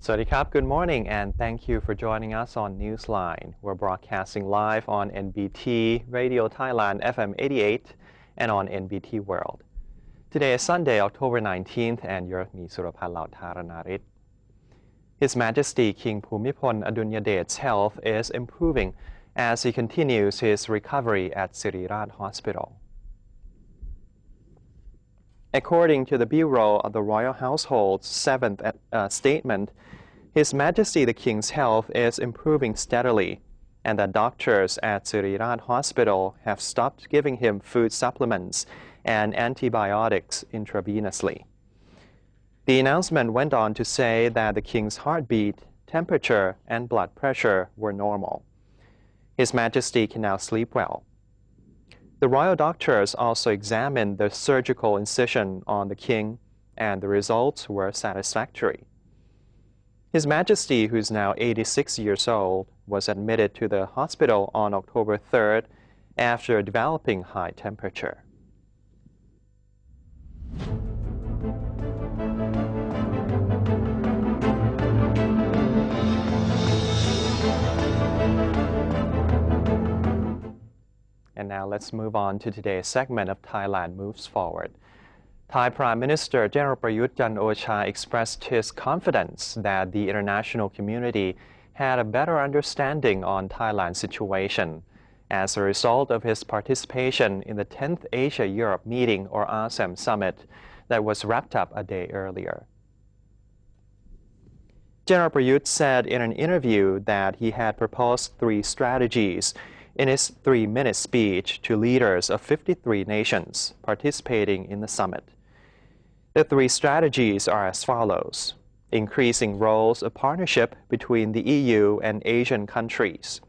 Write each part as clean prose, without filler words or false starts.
Swadikap, good morning, and thank you for joining us on Newsline. We're broadcasting live on NBT Radio Thailand FM 88 and on NBT World. Today is Sunday, October 19th, and you're with me, Surapan Lautharanarit. His Majesty King Bhumibol Adulyadej's health is improving as he continues his recovery at Siriraj Hospital. According to the Bureau of the Royal Household's 7th statement, His Majesty the King's health is improving steadily, and that doctors at Siriraj Hospital have stopped giving him food supplements and antibiotics intravenously. The announcement went on to say that the King's heartbeat, temperature, and blood pressure were normal. His Majesty can now sleep well. The royal doctors also examined the surgical incision on the king, and the results were satisfactory. His Majesty, who's now 86 years old, was admitted to the hospital on October 3rd after developing high temperature. And now let's move on to today's segment of Thailand Moves Forward. Thai Prime Minister General Prayut Chan-o-cha expressed his confidence that the international community had a better understanding on Thailand's situation as a result of his participation in the 10th Asia-Europe meeting or ASEM summit that was wrapped up a day earlier. General Prayut said in an interview that he had proposed 3 strategies in his 3-minute speech to leaders of 53 nations participating in the summit. The 3 strategies are as follows: increasing roles of partnership between the EU and Asian countries,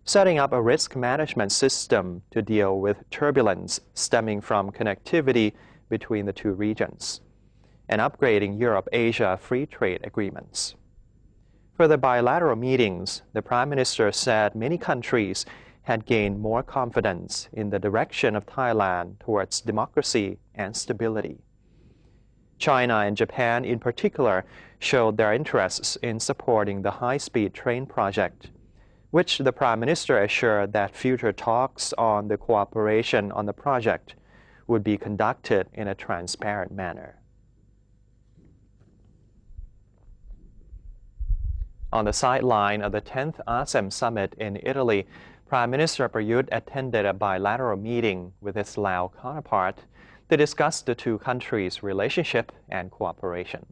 setting up a risk management system to deal with turbulence stemming from connectivity between the 2 regions, and upgrading Europe-Asia free trade agreements. For the bilateral meetings, the Prime Minister said many countries had gained more confidence in the direction of Thailand towards democracy and stability. China and Japan in particular showed their interests in supporting the high-speed train project, which the Prime Minister assured that future talks on the cooperation on the project would be conducted in a transparent manner. On the sideline of the 10th ASEM summit in Italy, Prime Minister Prayut attended a bilateral meeting with his Lao counterpart to discuss the 2 countries' relationship and cooperation.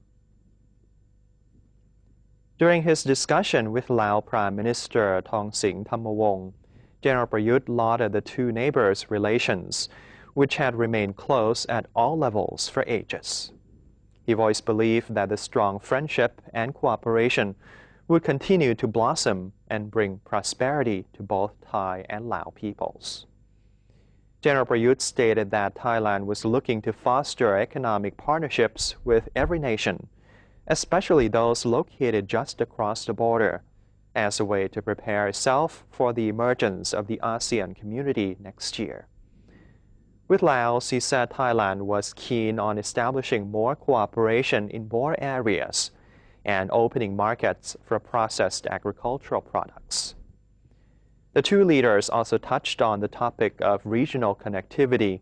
During his discussion with Lao Prime Minister Thongsin Thammawong, General Prayut lauded the 2 neighbors' relations, which had remained close at all levels for ages. He voiced belief that the strong friendship and cooperation would continue to blossom and bring prosperity to both Thai and Lao peoples. General Prayut stated that Thailand was looking to foster economic partnerships with every nation, especially those located just across the border, as a way to prepare itself for the emergence of the ASEAN community next year. With Laos, he said Thailand was keen on establishing more cooperation in more areas and opening markets for processed agricultural products. The 2 leaders also touched on the topic of regional connectivity,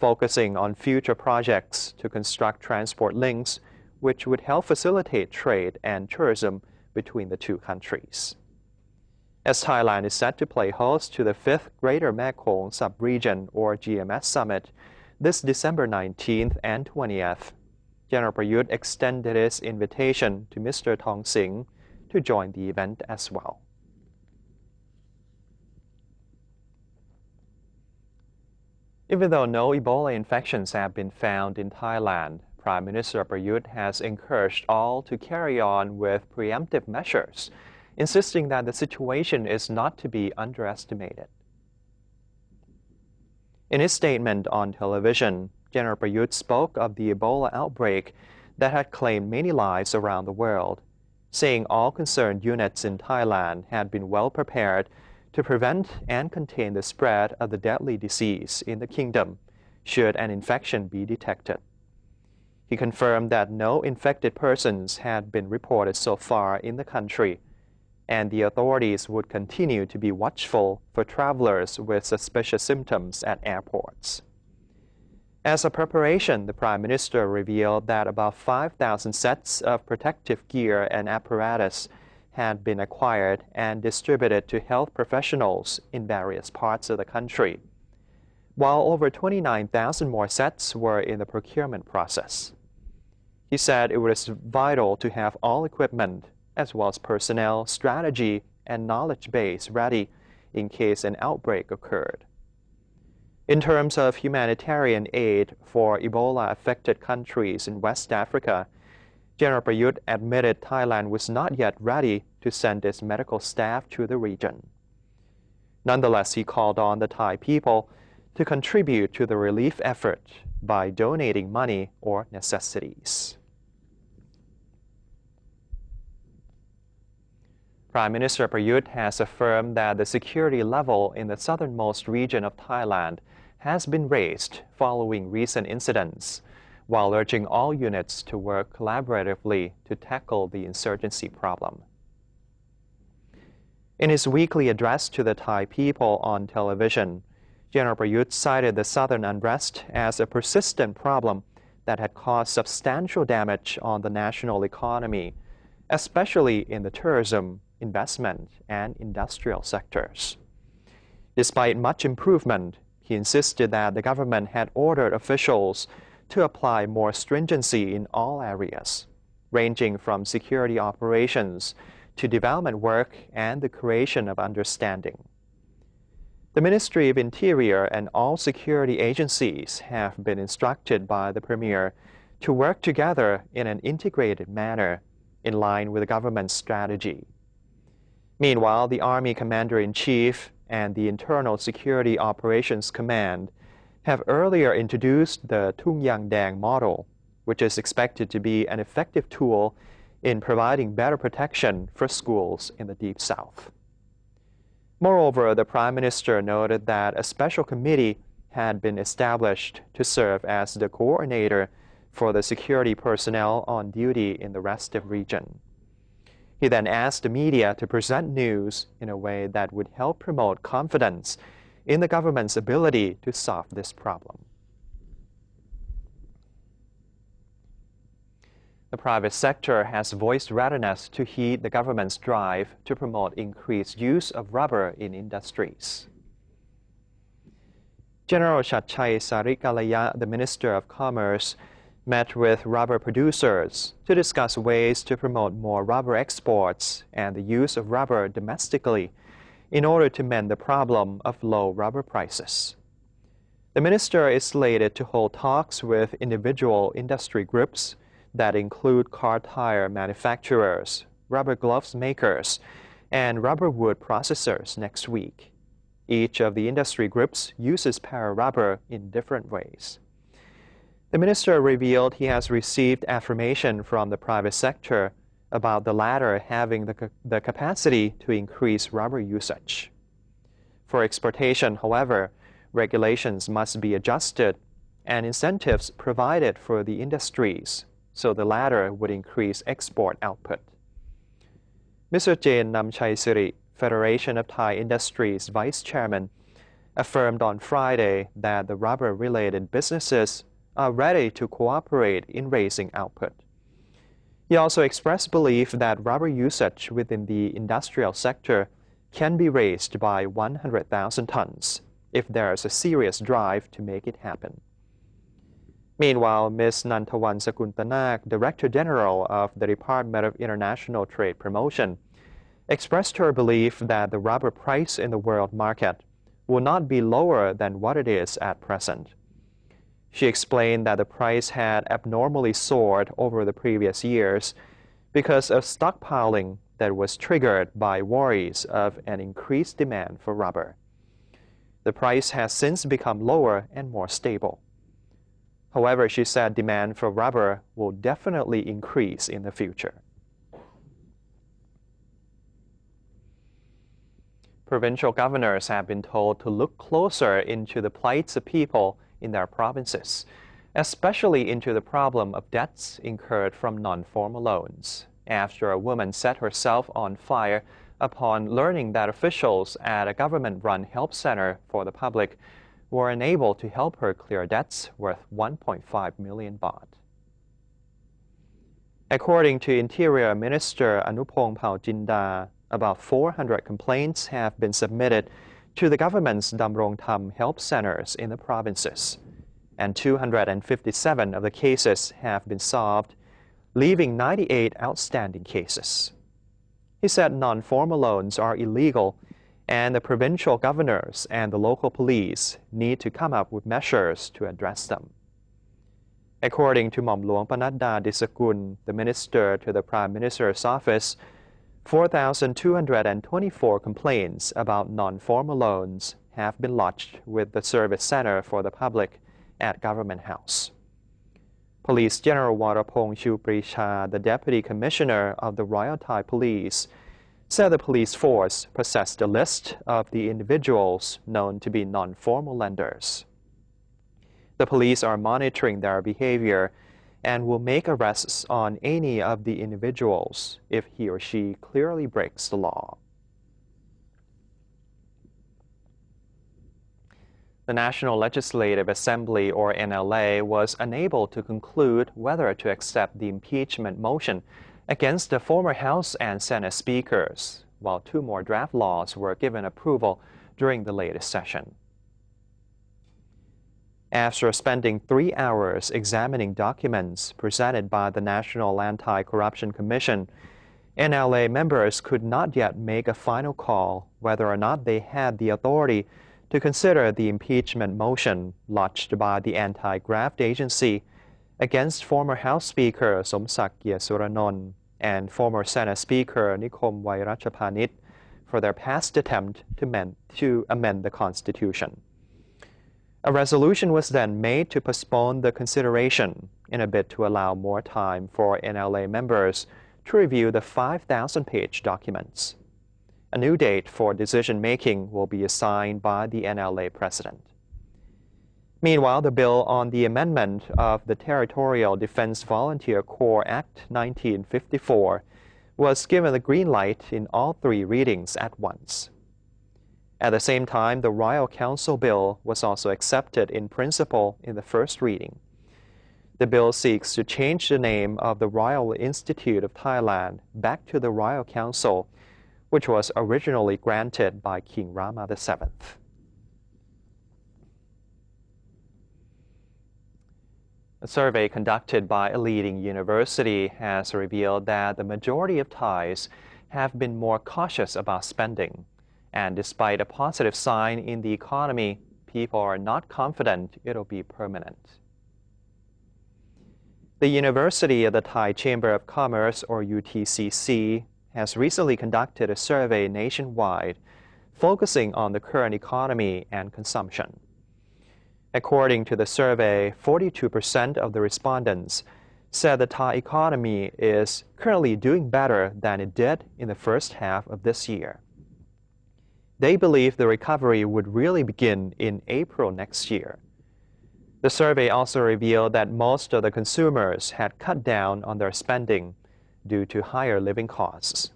focusing on future projects to construct transport links which would help facilitate trade and tourism between the 2 countries. As Thailand is set to play host to the 5th Greater Mekong Sub-Region or GMS Summit this December 19th and 20th, General Prayut extended his invitation to Mr. Thongsin to join the event as well. Even though no Ebola infections have been found in Thailand, Prime Minister Prayut has encouraged all to carry on with preemptive measures, insisting that the situation is not to be underestimated. In his statement on television, General Prayut spoke of the Ebola outbreak that had claimed many lives around the world, saying all concerned units in Thailand had been well prepared to prevent and contain the spread of the deadly disease in the kingdom should an infection be detected. He confirmed that no infected persons had been reported so far in the country, and the authorities would continue to be watchful for travelers with suspicious symptoms at airports. As a preparation, the Prime Minister revealed that about 5,000 sets of protective gear and apparatus had been acquired and distributed to health professionals in various parts of the country, while over 29,000 more sets were in the procurement process. He said it was vital to have all equipment, as well as personnel, strategy, and knowledge base ready in case an outbreak occurred. In terms of humanitarian aid for Ebola-affected countries in West Africa, General Prayut admitted Thailand was not yet ready to send its medical staff to the region. Nonetheless, he called on the Thai people to contribute to the relief effort by donating money or necessities. Prime Minister Prayut has affirmed that the security level in the southernmost region of Thailand has been raised following recent incidents, while urging all units to work collaboratively to tackle the insurgency problem. In his weekly address to the Thai people on television, General Prayut cited the southern unrest as a persistent problem that had caused substantial damage on the national economy, especially in the tourism, investment, and industrial sectors. Despite much improvement, he insisted that the government had ordered officials to apply more stringency in all areas, ranging from security operations to development work and the creation of understanding. The Ministry of Interior and all security agencies have been instructed by the Premier to work together in an integrated manner in line with the government's strategy. Meanwhile, the Army Commander-in-Chief and the Internal Security Operations Command have earlier introduced the Tung Yang Dang model, which is expected to be an effective tool in providing better protection for schools in the Deep South. Moreover, the Prime Minister noted that a special committee had been established to serve as the coordinator for the security personnel on duty in the restive region. He then asked the media to present news in a way that would help promote confidence in the government's ability to solve this problem. The private sector has voiced readiness to heed the government's drive to promote increased use of rubber in industries. General Chatchai Sarikalaya, the Minister of Commerce, met with rubber producers to discuss ways to promote more rubber exports and the use of rubber domestically in order to mend the problem of low rubber prices. The minister is slated to hold talks with individual industry groups that include car tire manufacturers, rubber gloves makers, and rubber wood processors next week. Each of the industry groups uses para-rubber in different ways. The minister revealed he has received affirmation from the private sector about the latter having the capacity to increase rubber usage. For exportation, however, regulations must be adjusted and incentives provided for the industries, so the latter would increase export output. Mr. Jain Namchai Siri, Federation of Thai Industries Vice Chairman, affirmed on Friday that the rubber-related businesses are ready to cooperate in raising output. He also expressed belief that rubber usage within the industrial sector can be raised by 100,000 tons if there is a serious drive to make it happen. Meanwhile, Ms. Nantawan Sakuntanak, Director General of the Department of International Trade Promotion, expressed her belief that the rubber price in the world market will not be lower than what it is at present. She explained that the price had abnormally soared over the previous years because of stockpiling that was triggered by worries of an increased demand for rubber. The price has since become lower and more stable. However, she said demand for rubber will definitely increase in the future. Provincial governors have been told to look closer into the plights of people in their provinces especially into the problem of debts incurred from non-formal loans, after a woman set herself on fire upon learning that officials at a government-run help center for the public were unable to help her clear debts worth 1.5 million baht. According to Interior Minister Anupong Jinda, about 400 complaints have been submitted to the government's Damrong Tham help centers in the provinces, and 257 of the cases have been solved, leaving 98 outstanding cases. He said non-formal loans are illegal, and the provincial governors and the local police need to come up with measures to address them. According to Hmom Luang Panadda Disakul, the minister to the Prime Minister's office, 4,224 complaints about non-formal loans have been lodged with the Service Center for the Public at Government House. Police General Warapong Chupricha, the Deputy Commissioner of the Royal Thai Police, said the police force possessed a list of the individuals known to be non-formal lenders. The police are monitoring their behavior and will make arrests on any of the individuals if he or she clearly breaks the law. The National Legislative Assembly, or NLA, was unable to conclude whether to accept the impeachment motion against the former House and Senate speakers, while 2 more draft laws were given approval during the latest session. After spending 3 hours examining documents presented by the National Anti-Corruption Commission, NLA members could not yet make a final call whether or not they had the authority to consider the impeachment motion lodged by the anti-graft agency against former House Speaker Somsak Yesuranon and former Senate Speaker Nikom Wairachaphanit for their past attempt to amend the Constitution. A resolution was then made to postpone the consideration in a bid to allow more time for NLA members to review the 5,000-page documents. A new date for decision-making will be assigned by the NLA president. Meanwhile, the bill on the amendment of the Territorial Defense Volunteer Corps Act 1954 was given the green light in all 3 readings at once. At the same time, the Royal Council bill was also accepted in principle in the first reading. The bill seeks to change the name of the Royal Institute of Thailand back to the Royal Council, which was originally granted by King Rama VII. A survey conducted by a leading university has revealed that the majority of Thais have been more cautious about spending. And despite a positive sign in the economy, people are not confident it'll be permanent. The University of the Thai Chamber of Commerce, or UTCC, has recently conducted a survey nationwide focusing on the current economy and consumption. According to the survey, 42% of the respondents said the Thai economy is currently doing better than it did in the first half of this year. They believe the recovery would really begin in April next year. The survey also revealed that most of the consumers had cut down on their spending due to higher living costs.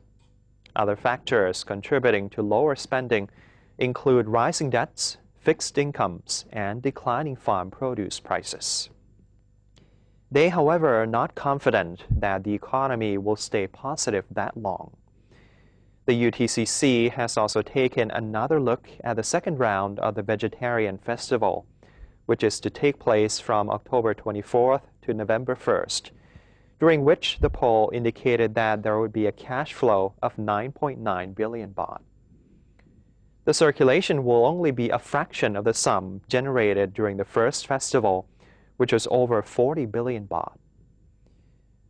Other factors contributing to lower spending include rising debts, fixed incomes, and declining farm produce prices. They, however, are not confident that the economy will stay positive that long. The UTCC has also taken another look at the second round of the Vegetarian Festival, which is to take place from October 24th to November 1st, during which the poll indicated that there would be a cash flow of 9.9 billion baht. The circulation will only be a fraction of the sum generated during the first festival, which was over 40 billion baht.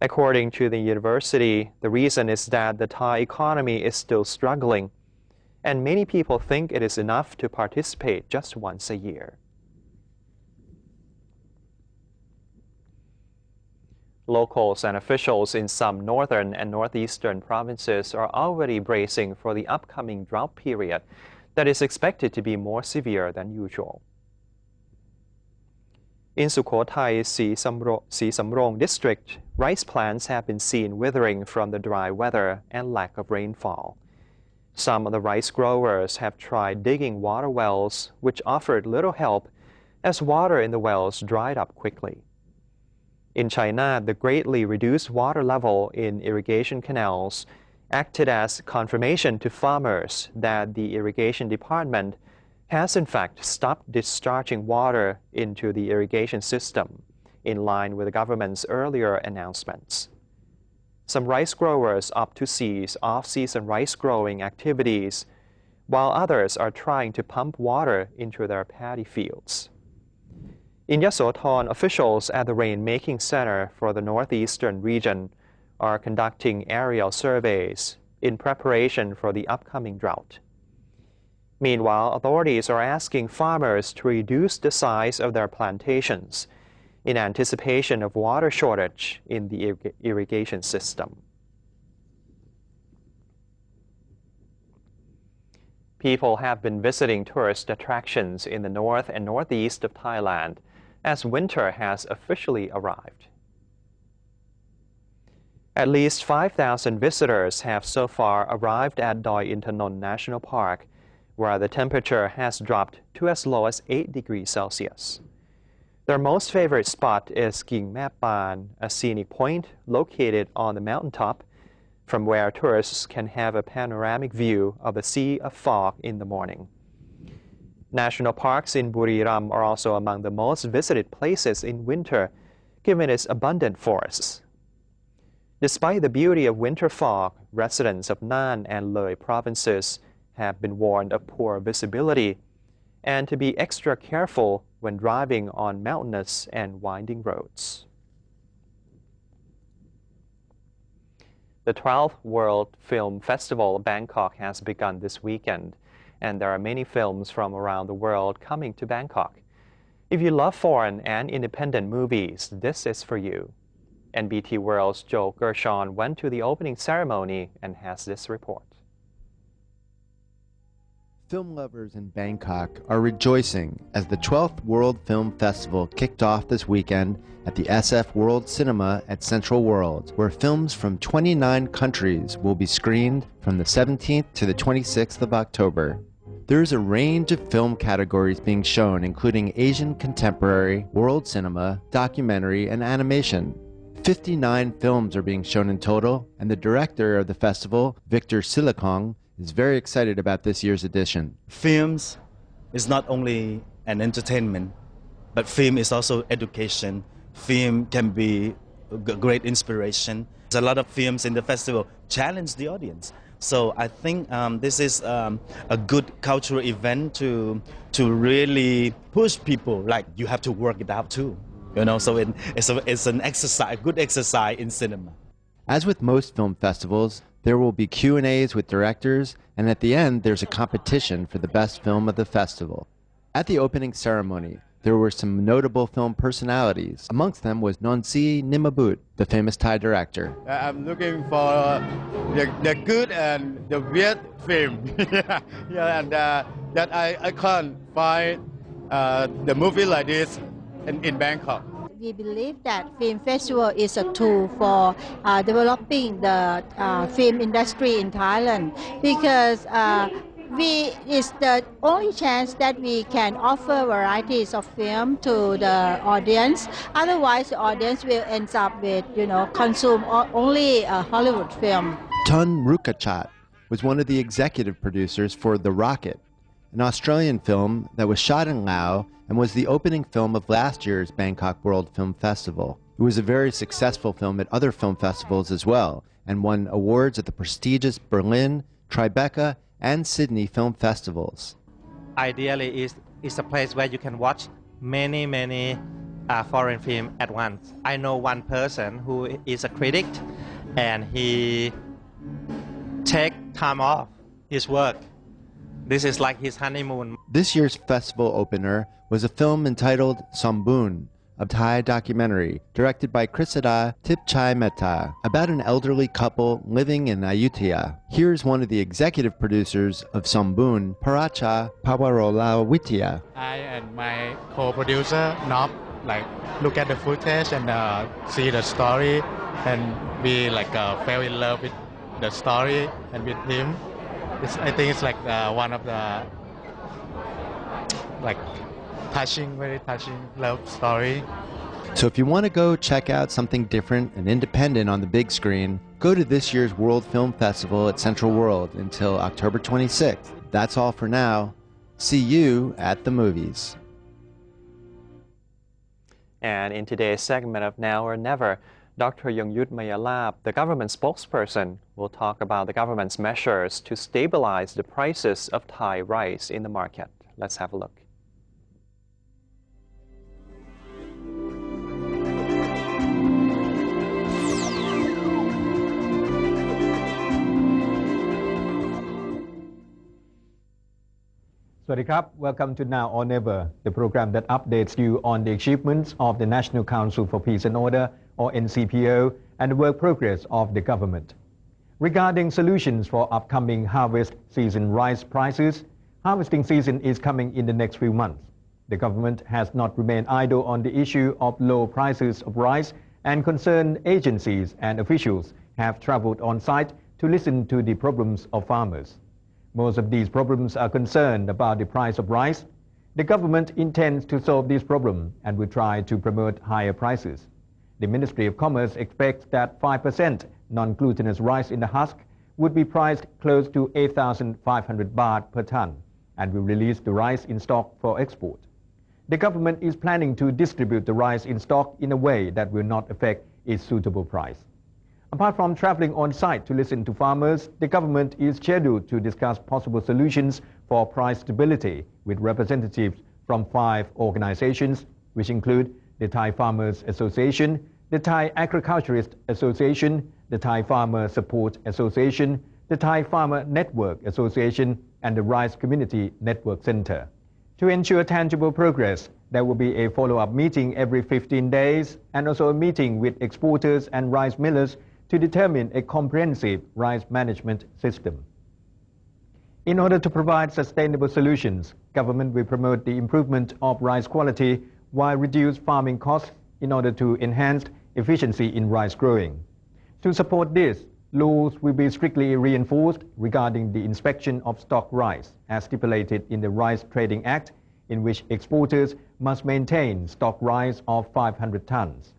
According to the university, the reason is that the Thai economy is still struggling, and many people think it is enough to participate just once a year. Locals and officials in some northern and northeastern provinces are already bracing for the upcoming drought period that is expected to be more severe than usual. In Sukhothai Samrong district, rice plants have been seen withering from the dry weather and lack of rainfall. Some of the rice growers have tried digging water wells, which offered little help as water in the wells dried up quickly. In China, the greatly reduced water level in irrigation canals acted as confirmation to farmers that the irrigation department has in fact stopped discharging water into the irrigation system, in line with the government's earlier announcements. Some rice growers opt to cease off-season rice growing activities, while others are trying to pump water into their paddy fields. In Yasothon, officials at the Rainmaking Center for the Northeastern region are conducting aerial surveys in preparation for the upcoming drought. Meanwhile, authorities are asking farmers to reduce the size of their plantations in anticipation of water shortage in the irrigation system. People have been visiting tourist attractions in the north and northeast of Thailand as winter has officially arrived. At least 5,000 visitors have so far arrived at Doi Intanon National Park, where the temperature has dropped to as low as 8 degrees Celsius. Their most favorite spot is King Mapan, a scenic point located on the mountaintop from where tourists can have a panoramic view of a sea of fog in the morning. National parks in Buriram are also among the most visited places in winter, given its abundant forests. Despite the beauty of winter fog, residents of Nan and Loi provinces have been warned of poor visibility and to be extra careful when driving on mountainous and winding roads. The 12th World Film Festival of Bangkok has begun this weekend, and there are many films from around the world coming to Bangkok. If you love foreign and independent movies, this is for you. NBT World's Joe Gershon went to the opening ceremony and has this report. Film lovers in Bangkok are rejoicing as the 12th World Film Festival kicked off this weekend at the SF World Cinema at Central World, where films from 29 countries will be screened from the 17th to the 26th of October. There is a range of film categories being shown, including Asian contemporary, world cinema, documentary, and animation. 59 films are being shown in total, and the director of the festival, Victor Silakong, is very excited about this year's edition. Films is not only an entertainment, but film is also education. Film can be a great inspiration. There's a lot of films in the festival challenge the audience. So I think this is a good cultural event to really push people, like you have to work it out too. You know, so it's an exercise, good exercise in cinema. As with most film festivals, there will be Q&As with directors, and at the end, there's a competition for the best film of the festival. At the opening ceremony, there were some notable film personalities. Amongst them was Nonsi Nimabut, the famous Thai director. I'm looking for the good and the weird film. And that I can't find the movie like this in Bangkok. We believe that film festival is a tool for developing the film industry in Thailand, because it's the only chance that we can offer varieties of film to the audience. Otherwise, the audience will end up with, consume only a Hollywood film. Tun Rukachat was one of the executive producers for The Rocket, an Australian film that was shot in Laos and was the opening film of last year's Bangkok World Film Festival. It was a very successful film at other film festivals as well, and won awards at the prestigious Berlin, Tribeca, and Sydney film festivals. Ideally, it's a place where you can watch many foreign films at once. I know one person who is a critic, and he take time off his work. This is like his honeymoon. This year's festival opener was a film entitled Sombun, a Thai documentary directed by Krisada Tipchai Mehta about an elderly couple living in Ayutthaya. Here's one of the executive producers of Sombun, Paracha Pawarola Witya. I and my co-producer, Nob, like look at the footage and see the story, and we like fell in love with the story and with him. I think it's like one of the like very touching love story. So if you want to go check out something different and independent on the big screen, go to this year's World Film Festival at Central World until October 26th. That's all for now. See you at the movies. And in today's segment of Now or Never, Dr. Yongyut Mayalap, the government spokesperson, will talk about the government's measures to stabilize the prices of Thai rice in the market. Let's have a look. Welcome to Now or Never, the program that updates you on the achievements of the National Council for Peace and Order, or NCPO, and the work progress of the government. Regarding solutions for upcoming harvest season rice prices, harvesting season is coming in the next few months. The government has not remained idle on the issue of low prices of rice, and concerned agencies and officials have traveled on site to listen to the problems of farmers. Most of these problems are concerned about the price of rice. The government intends to solve this problem and will try to promote higher prices. The Ministry of Commerce expects that 5% non-glutinous rice in the husk would be priced close to 8,500 baht per ton and will release the rice in stock for export. The government is planning to distribute the rice in stock in a way that will not affect its suitable price. Apart from traveling on site to listen to farmers, the government is scheduled to discuss possible solutions for price stability with representatives from 5 organizations, which include the Thai Farmers Association, the Thai Agriculturist Association, the Thai Farmer Support Association, the Thai Farmer Network Association, and the Rice Community Network Center. To ensure tangible progress, there will be a follow-up meeting every 15 days and also a meeting with exporters and rice millers to determine a comprehensive rice management system. In order to provide sustainable solutions, government will promote the improvement of rice quality while reduce farming costs in order to enhance efficiency in rice growing. To support this, laws will be strictly reinforced regarding the inspection of stock rice, as stipulated in the Rice Trading Act, in which exporters must maintain stock rice of 500 tons.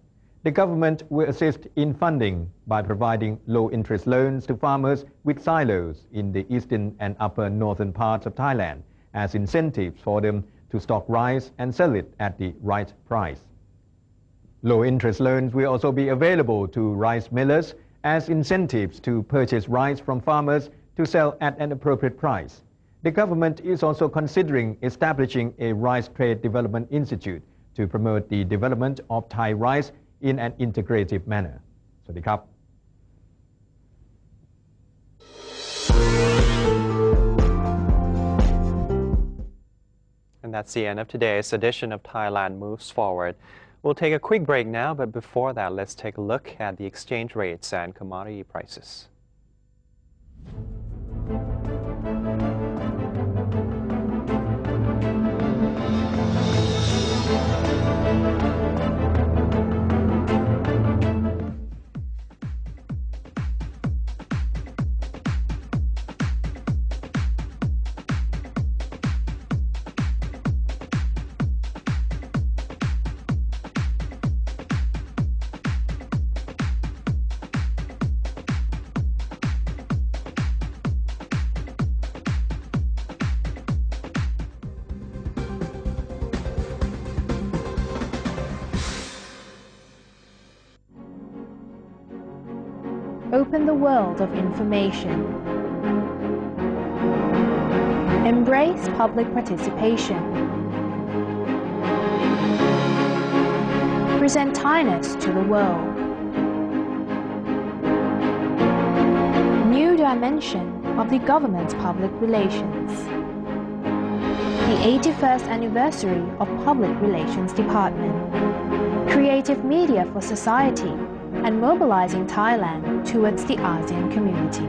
The government will assist in funding by providing low-interest loans to farmers with silos in the eastern and upper northern parts of Thailand as incentives for them to stock rice and sell it at the right price. Low-interest loans will also be available to rice millers as incentives to purchase rice from farmers to sell at an appropriate price. The government is also considering establishing a Rice Trade Development Institute to promote the development of Thai rice in an integrative manner. สวัสดีครับ And that's the end of today's edition of Thailand Moves Forward. We'll take a quick break now, but before that, let's take a look at the exchange rates and commodity prices. Open the world of information. Embrace public participation. Present Thainess to the world. New dimension of the government's public relations. The 81st anniversary of Public Relations Department. Creative media for society and mobilizing Thailand towards the ASEAN community.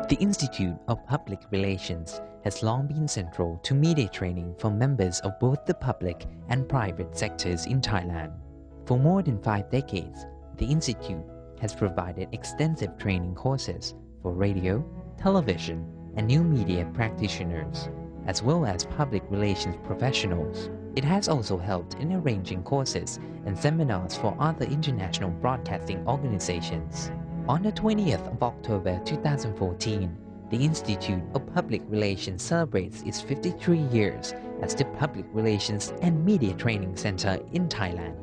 The Institute of Public Relations has long been central to media training for members of both the public and private sectors in Thailand. For more than 5 decades, the Institute has provided extensive training courses for radio, television, and new media practitioners, as well as public relations professionals. It has also helped in arranging courses and seminars for other international broadcasting organizations. On the 20th of October 2014, the Institute of Public Relations celebrates its 53 years as the Public Relations and Media Training Center in Thailand.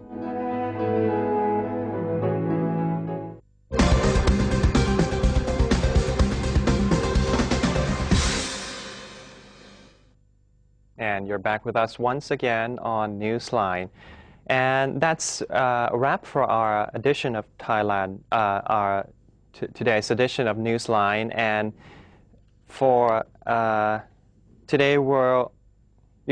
And you're back with us once again on Newsline. And that's a wrap for our edition of Thailand, today's edition of Newsline. And for today, you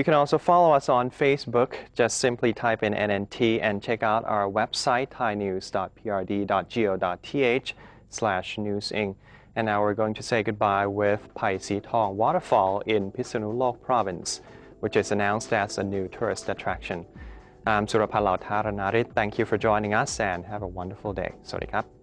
can also follow us on Facebook. Just simply type in NNT and check out our website, thainews.prd.go.th/newsing. And now we're going to say goodbye with Pai Si Thong Waterfall in Pisanulok Province, which is announced as a new tourist attraction. I'm Surapal Lautara Narit. Thank you for joining us and have a wonderful day. สวัสดีครับ